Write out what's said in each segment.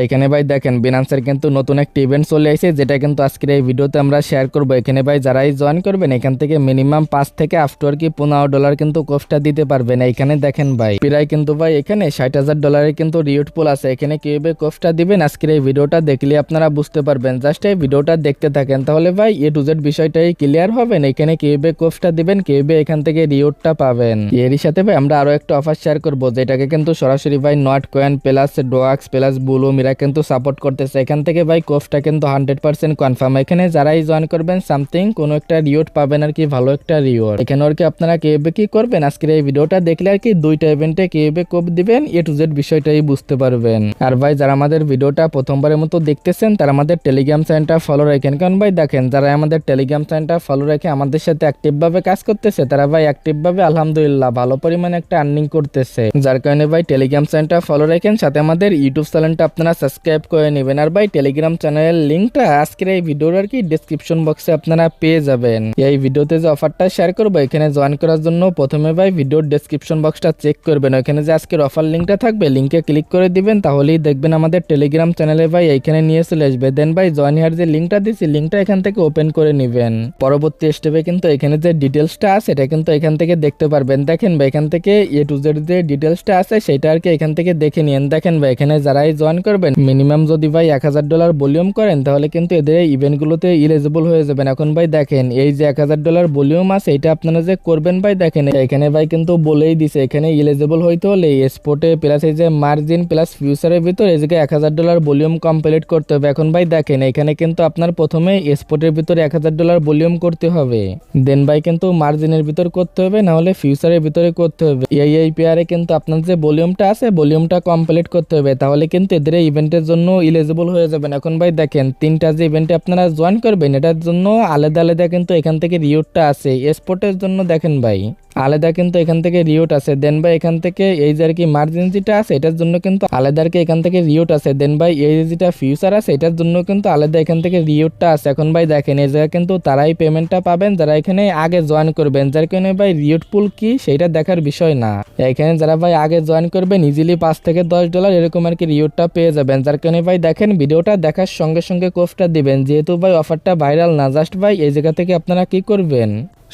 এখানে ভাই দেখেন বিনান্সের কিন্তু নতুন একটা ইভেন্ট চলে আসে, যেটা কিন্তু আজকের এই ভিডিওতে আমরা শেয়ার করবো। এখানে ভাই যারাই জয়েন করবেন এখান থেকে মিনিমাম 5 থেকে আপ টু আর কি $15 কিন্তু কোর্সটা দিতে পারবেন। এখানে দেখেন ভাই প্রায় কিন্তু ভাই এখানে $60,000 কিন্তু রিওয়ার্ড পুল আছে। এখানে কিভাবে কোর্সটা দিবেন আজকের এই ভিডিওটা দেখলে আপনারা বুঝতে পারবেন। জাস্ট এই ভিডিওটা দেখতে থাকেন, তাহলে ভাই এ টু জেড বিষয়টাই ক্লিয়ার হবেন। এখানে কিভাবে কোর্সটা দিবেন, কিভাবে এখান থেকে রিওয়ার্ডটা পাবেন। এরই সাথে ভাই আমরা আরো একটা অফার শেয়ার করবো, যেটাকে কিন্তু সরাসরি ভাই not coin plus ডোয়াক্স plus Blum এরা কিন্তু সাপোর্ট করতেছে। এখান থেকে ভাই কোর্সটা কিন্তু 100% কনফার্ম। এখানে যারাই জয়েন করবেন সামথিং কোনো একটা রিওয়ার্ড পাবেন আর কি, ভালো একটা রিওয়ার্ড। এখানে আর কি আপনারা কিভাবে কি করবেন আজকের এই ভিডিওটা দেখলে আর কি দুইটা ইভেন্টে কিভাবে কোপ দিবেন এ টু জেড বিষয়টাই বুঝতে পারবেন। আর ভাই যারা আমাদের ভিডিওটা প্রথমবারের মতো দেখতেছেন তারা আমাদের টেলিগ্রাম চ্যানেলটা ফলো রাখেন, কারণ ভাই দেখেন যারা আমাদের টেলিগ্রাম চ্যানেলটা ফলো রেখে আমাদের সাথে অ্যাক্টিভ ভাবে কাজ করতেছে তারা ভাই অ্যাক্টিভ ভাবে আলহামদুলিল্লাহ ভালো পরিমাণে একটা আর্নিং করতেছে। যার কারণে ভাই টেলিগ্রাম চ্যানেলটা ফলো রাখেন, সাথে আমাদের ইউটিউব চ্যানেলটা আপনারা সাবস্ক্রাইব করে নেবেন। আর ভাই টেলিগ্রাম চ্যানেলের লিঙ্কটা আজকের এই ভিডিওর আর কি ডেসক্রিপশন বক্সে আপনারা পেয়ে যাবেন। এই ভিডিওতে যে অফারটা শেয়ার করবো এখানে জয়েন করার জন্য প্রথমে ভাই ভিডিওর ডেসক্রিপশন বক্সটা চেক করবেন। ওখানে যে আজকের অফার লিঙ্কটা থাকবে লিঙ্কে ক্লিক করে দিবেন, তাহলেই দেখবেন আমাদের টেলিগ্রাম চ্যানেলে ভাই এইখানে নিয়ে চলে আসবে। দেন ভাই জয়েন হিয়ার যে লিঙ্কটা দিচ্ছি লিঙ্কটা এখান থেকে ওপেন করে নেবেন। পরবর্তী স্টেপে কিন্তু এখানে যে ডিটেলসটা আছে এটা কিন্তু এখান থেকে দেখতে পারবেন। দেখেন ভাই এখান থেকে এ টু জেড যে ডিটেলসটা আছে সেটা আর কি এখান থেকে দেখে নিন। দেখেন ভাই এখানে যারাই জয়েন করবেন মিনিমাম যদি ভাই $1,000 ভলিউম করেন তাহলে কিন্তু এদের ইভেন্টগুলোতে ইলিজিবল হয়ে যাবেন। এখন ভাই দেখেন এই যে $1,000 ভলিউম আছে এটা আপনারা যে করবেন ভাই দেখেন এখানে ভাই কিন্তু বলেই দিছে এখানে ইলিজিবল হইতে হলে স্পটে প্লাস এই যে মার্জিন প্লাস ফিউচারের ভিতরে এই যে $1,000 ভলিউম কমপ্লিট করতে হবে। এখন ভাই দেখেন এখানে কিন্তু আপনার প্রথমে স্পটের ভিতরে $1,000 ভলিউম করতে হবে, দেন ভাই কিন্তু মার্জিনের ভিতর করতে হবে, না হলে ফিউচারের ভিতরে করতে হবে। এই পেয়ারে কিন্তু আপনার যে ভলিউমটা আছে ভলিউমটা কমপ্লিট করতে হবে, তাহলে কিন্তু এদের ইভেন্টের জন্য ইলিজিবল হয়ে যাবেন। এখন ভাই দেখেন তিনটা যে ইভেন্টে আপনারা জয়েন করবেন এটার জন্য আলাদা আলাদা কিন্তু এখান থেকে রিওয়ার্ডটা আছে। স্পটের জন্য দেখেন ভাই আলাদা কিন্তু এখান থেকে রিওট আছে। দেন ভাই এখান থেকে এই যে আর কি মার্জিন যেটা আছে এটার জন্য কিন্তু আলাদা আর কি এখান থেকে রিওট আছে। দেন ভাই এই যেটা ফিউচার আছে এটার জন্য কিন্তু আলাদা এখান থেকে রিওটটা আছে। এখন ভাই দেখেন এই জায়গায় কিন্তু তারাই পেমেন্টটা পাবেন যারা এখানে আগে জয়েন করবেন, যার কারণে ভাই রিওট পুল কি সেটা দেখার বিষয় না। এখানে যারা ভাই আগে জয়েন করবেন ইজিলি $5 থেকে $10 এরকম আর কি রিওটটা পেয়ে যাবেন। যার কারণে ভাই দেখেন ভিডিওটা দেখার সঙ্গে সঙ্গে কোর্সটা দিবেন, যেহেতু ভাই অফারটা ভাইরাল না। জাস্ট ভাই এই জায়গা থেকে আপনারা কি করবেন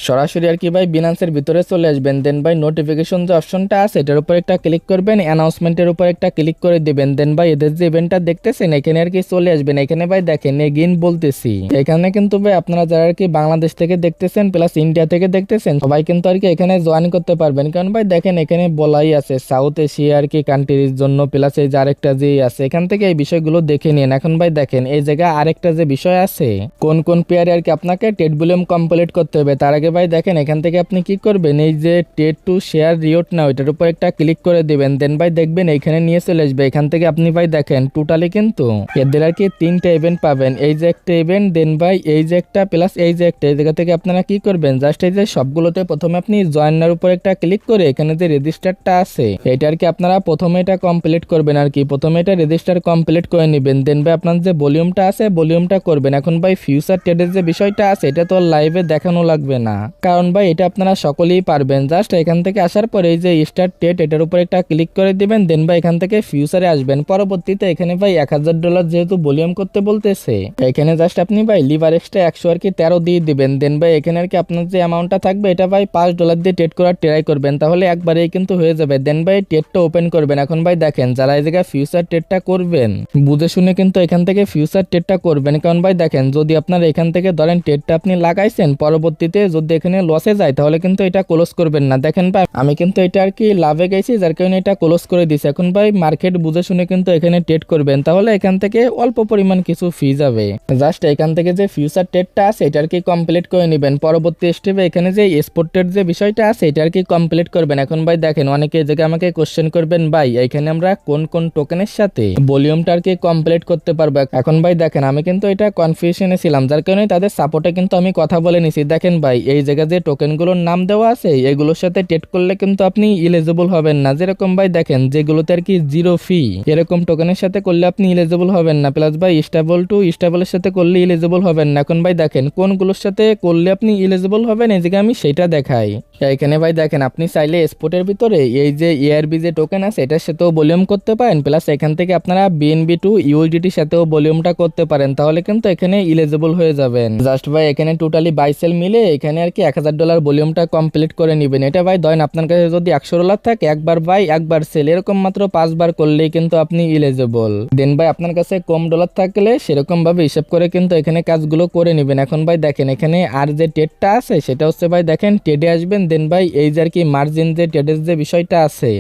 সরাসরি আর কি ভাই বিনান্সের ভিতরে চলে আসবেন। দেন ভাই নোটিফিকেশন যে অপশনটা আছে এটার উপর একটা ক্লিক করবেন, অ্যানাউন্সমেন্টের উপর একটা ক্লিক করে দিবেন। দেন ভাই এদের যে ইভেন্টটা দেখতেছেন এখানে আর কি চলে আসবেন। এখানে ভাই দেখেন এগেইন বলতেছি এখানে কিন্তু ভাই আপনারা যারা আর কি বাংলাদেশ থেকে দেখতেছেন প্লাস ইন্ডিয়া থেকে দেখতেছেন সবাই কিন্তু আর কি এখানে জয়েন করতে পারবেন। কারণ ভাই দেখেন এখানে বলাই আছে সাউথ এশিয়া আর কি কান্ট্রির জন্য, প্লাস এই যে আরেকটা যে আছে এখান থেকে এই বিষয়গুলো দেখে নিন। এখন ভাই দেখেন এই জায়গায় আরেকটা যে বিষয় আছে কোন কোন পেয়ারে আর কি আপনাকে টেড ভলিউম কমপ্লিট করতে হবে। তার আগে ভাই দেখেন এখান থেকে আপনি কি করবেন এই যে টেড টু শেয়ার রিওট নাও এটার উপর একটা ক্লিক করে দিবেন। দেন ভাই দেখবেন এখানে নিয়ে চলে আসবে। এখান থেকে আপনি ভাই দেখেন টোটালি কিন্তু এদের আর কি 3টা ইভেন্ট পাবেন। এই যে একটা ইভেন্ট, দেন ভাই এই যে একটা প্লাস এই যে একটা। এই জায়গা থেকে আপনারা কি করবেন জাস্ট এই যে সবগুলোতে প্রথমে আপনি জয়েনার উপর একটা ক্লিক করে এখানে যে রেজিস্টারটা আছে এটা আর কি আপনারা প্রথমে এটা কমপ্লিট করবেন আর কি। প্রথমে এটা রেজিস্টার কমপ্লিট করে নেবেন। দেন ভাই আপনার যে ভলিউমটা আছে ভলিউমটা করবেন। এখন ভাই ফিউচার ট্রেডের যে বিষয়টা আছে এটা তো লাইভে দেখানো লাগবে না, কারণ ভাই এটা আপনারা সকলেই পারবেন। জাস্ট এখান থেকে আসার পরে এই যে স্টার্ট ট্রেড এটার উপর একটা ক্লিক করে দিবেন। দেন ভাই এখান থেকে ফিউচারে আসবেন। পরবর্তীতে এখানে ভাই $1,000 যেহেতু ভলিউম করতে বলতেছে এখানে জাস্ট আপনি ভাই লিভার এক্সট্রা 100 আর কি 13 দিয়ে দিবেন। দেন ভাই এখানে আর কি আপনার যে অ্যামাউন্টটা থাকবে এটা ভাই $5 দিয়ে ট্রেড করার ট্রাই করবেন, তাহলে একবারেই কিন্তু হয়ে যাবে। দেন ভাই ট্রেডটা ওপেন করবেন। এখন ভাই দেখেন যারা এই জায়গায় ফিউচার ট্রেডটা করবেন বুঝে শুনে কিন্তু এখান থেকে ফিউচার ট্রেডটা করবেন। কারণ ভাই দেখেন যদি আপনার এখান থেকে ধরেন ট্রেডটা আপনি লাগাইছেন পরবর্তীতে যদি এখানে লসে যায় তাহলে কিন্তু এটা ক্লোজ করবেন না। দেখেন ভাই আমি কিন্তু এটা আর কি লাভে গেছি যার কারণে এটা ক্লোজ করে দিছি। এখন ভাই মার্কেট বুঝে শুনে কিন্তু এখানে ট্রেড করবেন, তাহলে এখান থেকে অল্প পরিমাণ কিছু ফি যাবে। জাস্ট এখান থেকে যে ফিউচার ট্রেডটা আছে এটা আর কি কমপ্লিট করে নেবেন। পরবর্তী স্টেপে এখানে যে স্পট ট্রেড যে বিষয়টা আছে এটা আর কি কমপ্লিট করবেন। এখন ভাই দেখেন অনেকে এই জায়গায় আমাকে কোশ্চেন করবেন ভাই এখানে আমরা কোন কোন টোকেনের সাথে ভলিউমটা আর কি কমপ্লিট করতে পারবো। এখন ভাই দেখেন আমি কিন্তু এটা কনফিউশনে ছিলাম যার কারণে তাদের সাপোর্টে কিন্তু আমি কথা বলে নিছি। দেখেন ভাই এই জায়গায় যে টোকেনগুলোর নাম দেওয়া আছে এগুলোর সাথে ট্রেড করলে কিন্তু আপনি ইলিজিবল হবেন না। যেরকম ভাই দেখেন যেগুলোতে আর কি জিরো ফি এরকম টোকেনের সাথে করলে আপনি ইলিজিবল হবেন না। প্লাস ভাই স্টেবল টু স্টেবলের সাথে করলে ইলিজিবল হবেন না। এখন ভাই দেখেন কোনগুলোর সাথে করলে আপনি ইলিজিবল হবেন এই জায়গায় আমি সেটা দেখাই। এখানে ভাই দেখেন আপনি চাইলে স্পটের ভিতরে এই যে ERB যে টোকেন আছে এটার সাথেও ভলিউম করতে পারেন। প্লাস এখান থেকে আপনারা BNB টু USDTর সাথেও ভলিউমটা করতে পারেন, তাহলে কিন্তু এখানে ইলিজিবল হয়ে যাবেন। জাস্ট ভাই এখানে টোটালি বাই সেল মিলে এখানে আর কি $1000 ভলিউমটা কমপ্লিট করে নেবেন। এটা ভাই ধরেন আপনার কাছে যদি $100 থাকে একবার বাই একবার সেল এরকম মাত্র 5 বার করলেই কিন্তু আপনি ইলিজিবল। দেন ভাই আপনার কাছে কম ডলার থাকলে সেরকম ভাবে হিসাব করে কিন্তু এখানে কাজগুলো করে নেবেন। এখন ভাই দেখেন এখানে আর যে ট্রেডটা আছে সেটা হচ্ছে ভাই দেখেন ট্রেডে আসবেন। দেন ভাই এই যে আর কি মার্জিন যে ট্রেডের যে বিষয়টা আছে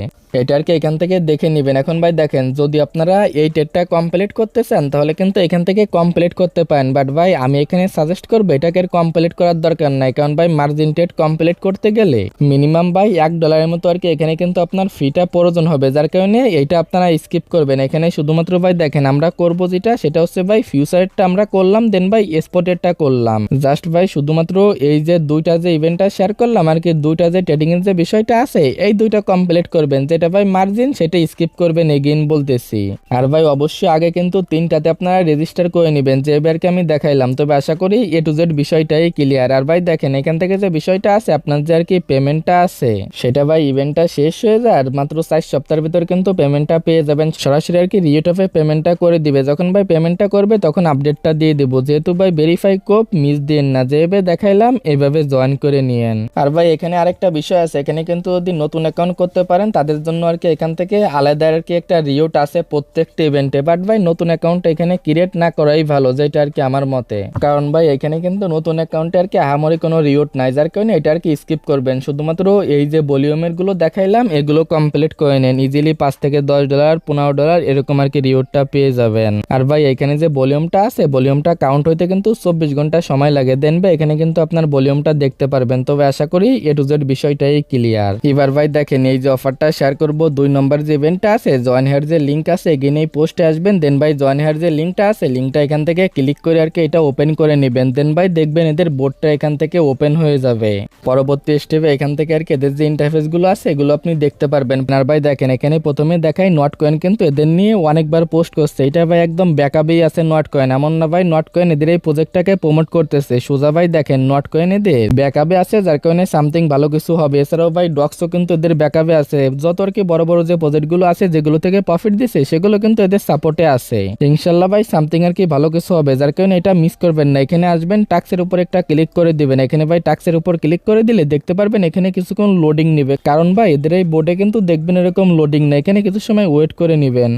এটা আর কি এখান থেকে দেখে নেবেন। এখন ভাই দেখেন যদি আপনারা এই ট্রেডটা কমপ্লিট করতে চান তাহলে কিন্তু এখান থেকে কমপ্লিট করতে পারেন, বাট ভাই আমি এখানে সাজেস্ট করবো এটাকে কমপ্লিট করার দরকার নাই। কারণ ভাই মার্জিন ট্রেড কমপ্লিট করতে গেলে মিনিমাম ভাই $1 মতো আর কি এখানে কিন্তু আপনার ফিটা প্রয়োজন হবে, যার কারণে এইটা আপনারা স্কিপ করবেন। এখানে শুধুমাত্র ভাই দেখেন আমরা করবো যেটা সেটা হচ্ছে ভাই ফিউচারেরটা আমরা করলাম, দেন ভাই স্পটেরটা করলাম। জাস্ট ভাই শুধুমাত্র এই যে দুইটা যে ইভেন্টটা শেয়ার করলাম আর কি দুইটা যে ট্রেডিং এর যে বিষয়টা আছে এই দুইটা কমপ্লিট করবেন। যেটা ভাই মার্জিন সেটা স্কিপ করবেন এগেইন বলতেছি। আর ভাই অবশ্যই আগে কিন্তু 3টাতে আপনারা রেজিস্টার করে নেবেন যে এবারকে আমি দেখাইলাম। তবে আশা করি A to Z বিষয়টাই ক্লিয়ার। আর ভাই দেখেন এখান থেকে যে বিষয়টা আছে আপনার যে আর কি পেমেন্টটা আছে সেটা ভাই ইভেন্টটা শেষ হয়ে যায় আর মাত্র 4 সপ্তাহের ভিতর কিন্তু পেমেন্টটা পেয়ে যাবেন। সরাসরি আর কি রিয়েট অফে পেমেন্টটা করে দিবে। যখন ভাই পেমেন্টটা করবে তখন আপডেটটা দিয়ে দেবো। যেহেতু ভাই ভেরিফাই কোড মিস দিন না, যেভাবে দেখাইলাম এভাবে জয়েন করে নিয়েন। আর ভাই এখানে আরেকটা বিষয় আছে, এখানে কিন্তু যদি নতুন অ্যাকাউন্ট করতে পারেন তাদের জন্য আর কি এখান থেকে আলাদা আর কি একটা রিওট আছে প্রত্যেকটা ইভেন্টে। বাট ভাই নতুন অ্যাকাউন্ট এখানে ক্রিয়েট না করাই ভালো, যেটা আর কি আমার মতে। কারণ ভাই এখানে কিন্তু নতুন অ্যাকাউন্টে আর কি আহামরি কোনো রিওট নাই, যার কারণে এটা আর কি স্কিপ করবেন। শুধুমাত্র এই যে ভলিউমের গুলো দেখাইলাম এগুলো কমপ্লিট করে নেন, ইজিলি $5 থেকে $10 $15 এরকম আর কি রিওটটা পেয়ে যাবেন। আর ভাই এখানে যে ভলিউমটা আছে ভলিউমটা কাউন্ট হইতে কিন্তু 24 ঘন্টা সময় লাগে। দেন ভাই এখানে কিন্তু আপনার ভলিউমটা দেখতে পারবেন। তবে আশা করি A to Z বিষয়টাই ক্লিয়ার। এবার ভাই দেখেন এই যে অফারটা শেয়ার করবো 2 নম্বর যে ইভেন্টটা আছে জয়েন হেয়ার যে লিঙ্ক আছে এগেইন এই পোস্টে আসবেন। দেন ভাই জয়েন হেয়ার যে লিঙ্কটা আছে লিঙ্কটা এখান থেকে ক্লিক করে আর কি এটা ওপেন করে নেবেন। দেন ভাই দেখবেন এদের বোর্ডটা এখান থেকে ওপেন হয়ে যাবে। পরবর্তী স্টেপে এখান থেকে আর কি এদের যে ইন্টারফেস গুলো আছে এগুলো আপনি দেখতে পারবেন। আর ভাই দেখেন এখানে প্রথমে দেখাই নট কয়েন কিন্তু এদের নিয়ে অনেকবার পোস্ট করছে। এটা ভাই একদম ব্যাকআপেই আছে নট কয়েন, এমন না ভাই নট কয়েন এদের এই প্রজেক্টটাকে প্রমোট করতেছে। সোজা ভাই দেখেন নট কয়েন এদের ব্যাকআপে আছে, যার কারণে সামথিং ভালো কিছু হবে। এছাড়াও ভাই ডক্সও কিন্তু এদের ব্যাকআপে আছে। যত আর কি বড় বড় যে প্রজেক্ট গুলো আছে যেগুলো থেকে প্রফিট দিছে সেগুলো কিন্তু এদের সাপোর্টে আছে। ইনশাল্লাহ ভাই সামথিং আর কি ভালো কিছু হবে, যার কারণে এটা মিস করবেন না। এখানে আসবেন টাক্সের উপর একটা ক্লিক করে দিবেন। এখানে ভাই টাক্সের উপর ক্লিক করে দিলে দেখতে পারবেন এখানে কিছুক্ষণ লোডিং নিবে। কারণ ভাই এদের এই বোর্ডে কিন্তু দেখবেন এরকম লোডিং না, এখানে কিছু সময় ওয়েট করে নেবেন।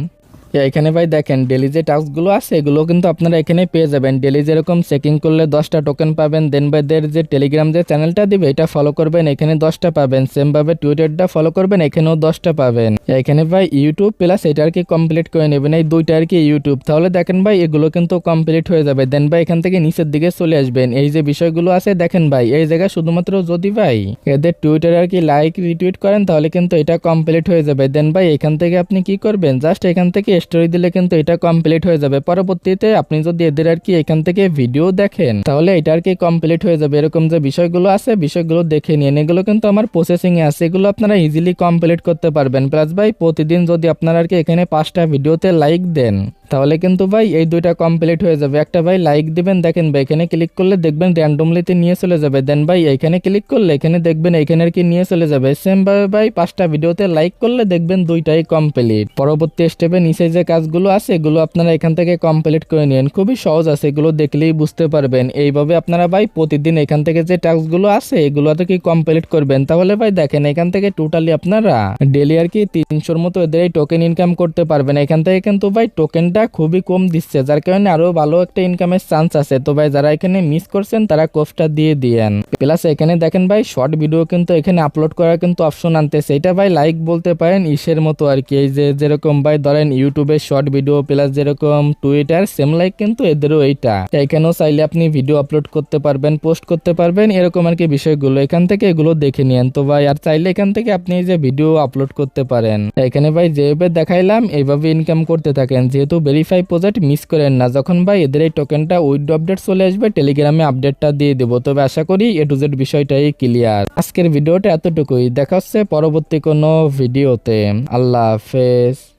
এখানে ভাই দেখেন ডেলি যে টাস্কগুলো আছে এগুলো কিন্তু আপনারা এখানে পেয়ে যাবেন। ডেলি যেরকম চেকিং করলে 10টা টোকেন পাবেন। দেন ভাই দের যে টেলিগ্রাম যে চ্যানেলটা দিবে এটা ফলো করবেন, এখানে 10টা পাবেন। সেম ভাবে টুইটারটা ফলো করবেন, এখানেও 10টা পাবেন। এখানে ভাই ইউটিউব প্লাস এটা আর কি কমপ্লিট করে নেবেন, এই দুইটা আর কি ইউটিউব। তাহলে দেখেন ভাই এগুলো কিন্তু কমপ্লিট হয়ে যাবে। দেন ভাই এখান থেকে নিচের দিকে চলে আসবেন। এই যে বিষয়গুলো আছে দেখেন ভাই এই জায়গায় শুধুমাত্র যদি ভাই এদের টুইটার আর কি লাইক রিটুইট করেন তাহলে কিন্তু এটা কমপ্লিট হয়ে যাবে। দেন ভাই এখান থেকে আপনি কি করবেন, জাস্ট এখান থেকে স্টোরি দিলে কিন্তু এটা কমপ্লিট হয়ে যাবে। পরবর্তীতে আপনি যদি এদের আর কি এখান থেকে ভিডিও দেখেন তাহলে এটা আর কি কমপ্লিট হয়ে যাবে। এরকম যে বিষয়গুলো আছে বিষয়গুলো দেখে নিন, এগুলো কিন্তু আমার প্রসেসিং এ আছে, এগুলো আপনারা ইজিলি কমপ্লিট করতে পারবেন। প্লাস ভাই প্রতিদিন যদি আপনারা আর কি এখানে 5টা ভিডিওতে লাইক দেন তাহলে কিন্তু ভাই এই দুইটা কমপ্লিট হয়ে যাবে। একটা ভাই লাইক দিবেন, দেখেন ভাই এখানে ক্লিক করলে দেখবেন র্যান্ডমলিতে নিয়ে চলে যাবে। দেন ভাই এখানে ক্লিক করলে এখানে দেখবেন এখানে আর কি নিয়ে চলে যাবে। সেম ভাবে ভাই 5টা ভিডিওতে লাইক করলে দেখবেন দুইটাই কমপ্লিট। পরবর্তী স্টেপে নিচে যে কাজগুলো আছে এগুলো আপনারা এখান থেকে কমপ্লিট করে নিন, খুবই সহজ আছে, এগুলো দেখলেই বুঝতে পারবেন। এইভাবে আপনারা ভাই প্রতিদিন এখান থেকে যে টাস্কগুলো আছে এগুলো তো কি কমপ্লিট করবেন। তাহলে ভাই দেখেন এখান থেকে টোটালি আপনারা ডেলি আর কি 300-র মতো এদের এই টোকেন ইনকাম করতে পারবেন। এখান থেকে কিন্তু ভাই টোকেনটা খুবই কম দিচ্ছে, যার কারণে আরো ভালো একটা ইনকামের চান্স আছে। তো ভাই যারা এখানে মিস করছেন তারা কোর্সটা দিয়ে দিয়েন। প্লাস এখানে দেখেন ভাই শর্ট ভিডিও কিন্তু এখানে আপলোড করার কিন্তু অপশন আনতেছে। এটা ভাই লাইক বলতে পারেন ইসের মতো আর কি, এই যে যেরকম ভাই ধরেন ইউটিউবে শর্ট ভিডিও প্লাস যেরকম টুইটার সেম লাইক কিন্তু এদেরও এইটা। এখানেও চাইলে আপনি ভিডিও আপলোড করতে পারবেন, পোস্ট করতে পারবেন, এরকম আর কি বিষয়গুলো এখান থেকে এগুলো দেখে নিয়েন। তো ভাই আর চাইলে এখান থেকে আপনি যে ভিডিও আপলোড করতে পারেন। এখানে ভাই যেভাবে দেখাইলাম এইভাবে ইনকাম করতে থাকেন। যেহেতু ভেরিফাই প্রজেক্ট মিস করেন না। যখন ভাই এদের এই টোকেনটা উইথড্র আপডেট চলে আসবে টেলিগ্রামে আপডেটটা দিয়ে দেবো। তবে আশা করি এ টু জেড বিষয়টাই ক্লিয়ার। আজকের ভিডিওটা এতটুকুই, দেখা হচ্ছে পরবর্তী কোনো ভিডিওতে। আল্লাহ হাফেজ।